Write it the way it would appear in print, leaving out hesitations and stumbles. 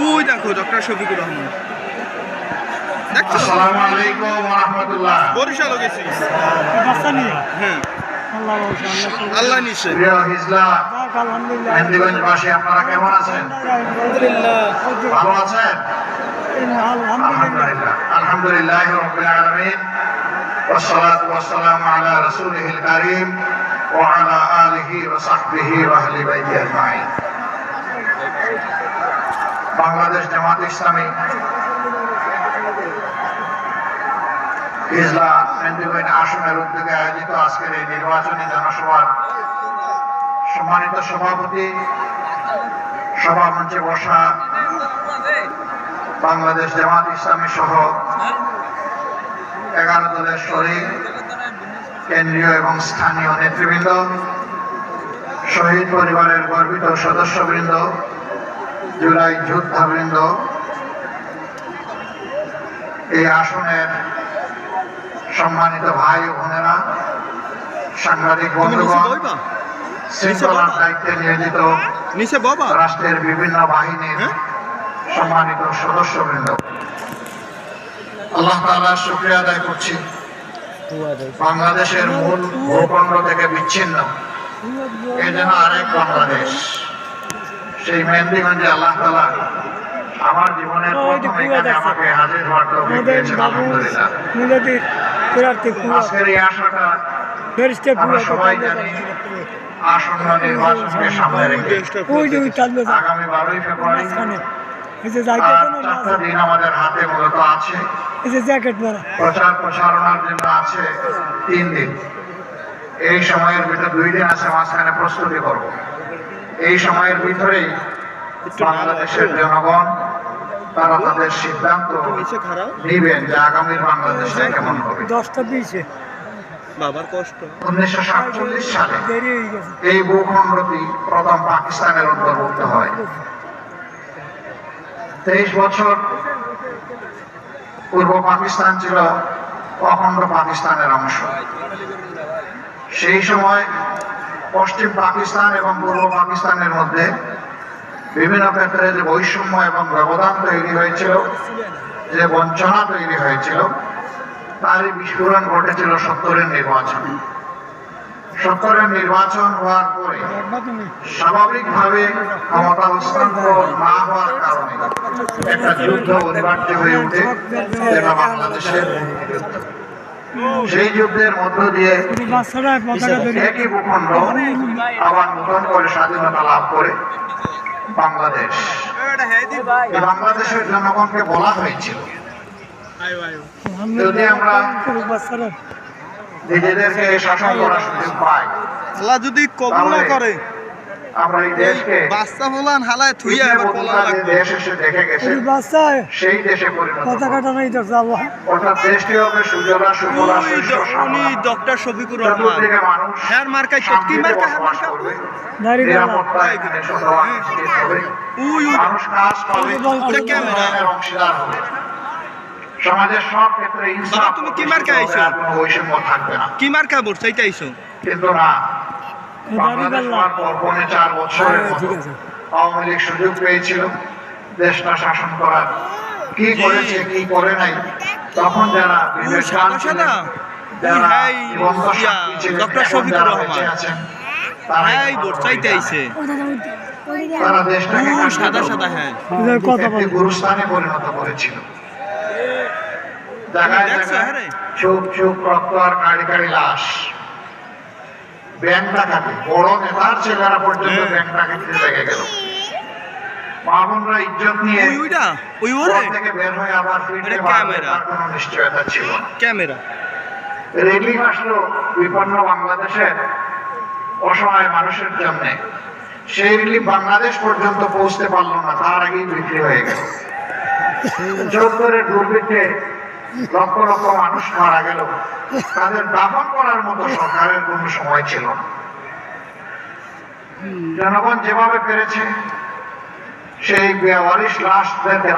ওই দেখো ডক্টর শফিকুর রহমান। আসসালামু আলাইকুম ওয়া রাহমাতুল্লাহ। বরিশালও গেছি। হ্যাঁ আল্লাহ নিশ্চয়। প্রিয় হিজলা মেহেন্দিগঞ্জবাসী, আপনারা কেমন আছেন? ভালো আছেন? আলহামদুলিল্লাহ আলহামদুলিল্লাহি রাব্বিল আলামিন ওয়াসসালাতু ওয়াসসালামু আলা রাসূলিহিল কারীম ওয়া আলা আলিহি ওয়া সাহবিহি ওয়া আহলি বাইতিহি আজমাইন। বাংলাদেশ জামাত ইসলামী হিজলা মেহেন্দিগঞ্জ আসনের উদ্যোগে আয়োজিত আজকের এই নির্বাচনী জনসভার সম্মানিত সভাপতি, সভা মঞ্চে বসা বাংলাদেশ জামাত ইসলামী সহ 11 দলের শরীক, কেন্দ্রীয় এবং স্থানীয় নেতৃবৃন্দ, শহীদ পরিবারের গর্বিত সদস্যবৃন্দ, জুলাই যোদ্ধাবৃন্দ, এই আসনের সম্মানিত ভাই ও বোনেরা, সাংবাদিক বন্ধুগণ, শৃঙ্খলার দায়িত্বে নিয়োজিত রাষ্ট্রের বিভিন্ন বাহিনীর সম্মানিত সদস্যবৃন্দ, আল্লাহ তাআলার শুকরিয়া আদায় করছি। বাংলাদেশের মূল ভূখণ্ড থেকে বিচ্ছিন্ন এ যেন আরেক বাংলাদেশ, সেই মেহেন্দিগঞ্জে আল্লাহ তাআলা আমার জীবনের প্রথম এখানে আমাকে হাজির হওয়ার তৌফিক দিয়েছেন। আলহামদুলিল্লাহ। আজকের এই আশাটা আমরা সবাই জানি, আসন্ন নির্বাচনকে সামনে রেখে আগামী 12ই ফেব্রুয়ারি 4টা দিন আমাদের হাতে মূলত আছে। প্রচার প্রচারণার জন্য আছে 3 দিন। এই সময়ের ভিতরে 2 দিন আছে, মাঝখানে প্রস্তুতি করব। এই সময়ের ভিতরেই বাংলাদেশের জনগণ তারা তাদের সিদ্ধান্ত নিবেন যে আগামীর বাংলাদেশটা কেমন হবে। 1947 সালে এই ভূখণ্ডটি প্রথম পাকিস্তানের অন্তর্ভুক্ত হয়। 23 বছর পূর্ব পাকিস্তান ছিল অখণ্ড পাকিস্তানের অংশ। সেই সময় পশ্চিম পাকিস্তান এবং পূর্ব পাকিস্তানের মধ্যে বিভিন্ন ক্ষেত্রে যে বৈষম্য এবং ব্যবধান তৈরি হয়েছিল, যে বঞ্চনা তৈরি হয়েছিল, তারই বিস্ফোরণ ঘটেছিল 70-এর নির্বাচনে। 70-এর নির্বাচন হওয়ার পরে স্বাভাবিকভাবে ক্ষমতা হস্তান্তর না হওয়ার কারণে একটা যুদ্ধ অনিবার্য হয়ে ওঠে, যেটা বাংলাদেশের যুদ্ধ। সেই যুদ্ধের মধ্য দিয়ে একই ভূখণ্ড আবার নতুন করে স্বাধীনতা লাভ করে বাংলাদেশ। বাংলাদেশের জনগণকে বলা হয়েছিল, যদি আমরা নিজেদেরকে শাসন করার সুযোগ পাই, আল্লাহ যদি কবুল না করে, আমরা এই দেশকে বাচ্চা বলান হালায় থুইয়া এবার পলা লাগবে। দেশ এসে দেখে গেছে, সেই দেশে পরিণত অর্থাৎ দেশটি হবে সুজলা সুফলা শস্য শ্যামলা। ডক্টর শফিকুর রহমান হ্যাঁ মার্কাই কি মার্কা করবে, নিরাপত্তা এখানে শতভাগ নিশ্চিত হবে, মানুষ কাজ পাবে, অংশীদার হবে, সমাজের সব ক্ষেত্রে ইনসাফ। তুমি কি মার্কা আইছো? কোনো বৈষম্য থাকবে না। কি মার্কা বলছ এইটা আইছো? কিন্তু না, বাংলাদেশ হওয়ার পর 4 বছরের মতো আওয়ামী লীগ সুযোগ পেয়েছিল দেশটা শাসন করার। কি করেছে কি করে নাই, তখন যারা বিবেকবান ছিলেন, যারা জীবন্ত সাক্ষী ছিলেন, এখন যারা বেঁচে আছেন, তারা দেশটাকে একটি গুরুস্থানে পরিণত করেছিল। জায়গায় জায়গায় চুপ চুপ রক্ত আর কাড়ি কাড়ি লাশ। ব্যাংক ডাকাতি, বড় নেতার ছেলেরা পর্যন্ত ব্যাংক ডাকাতিতে লেগে গেল। মা বোনরা ইজ্জত নিয়ে থেকে বের হয়ে আবার ফিরতে পারবে তার কোনো নিশ্চয়তা ছিল না। রিলিফ আসলো বিপন্ন বাংলাদেশের অসহায় মানুষের জন্য। সেই রিলিফ বাংলাদেশ পর্যন্ত পৌঁছতে পারলো না, তার আগেই বিক্রি হয়ে গেল। 74-এর দুর্ভিক্ষে লক্ষ লক্ষ মানুষ মারা গেল, তাদের দাফন করার মতো সরকারের কোনো সময় ছিল না। জনগণ যেভাবে পেরেছে সেই বেওয়ারিশ লাশদেরকে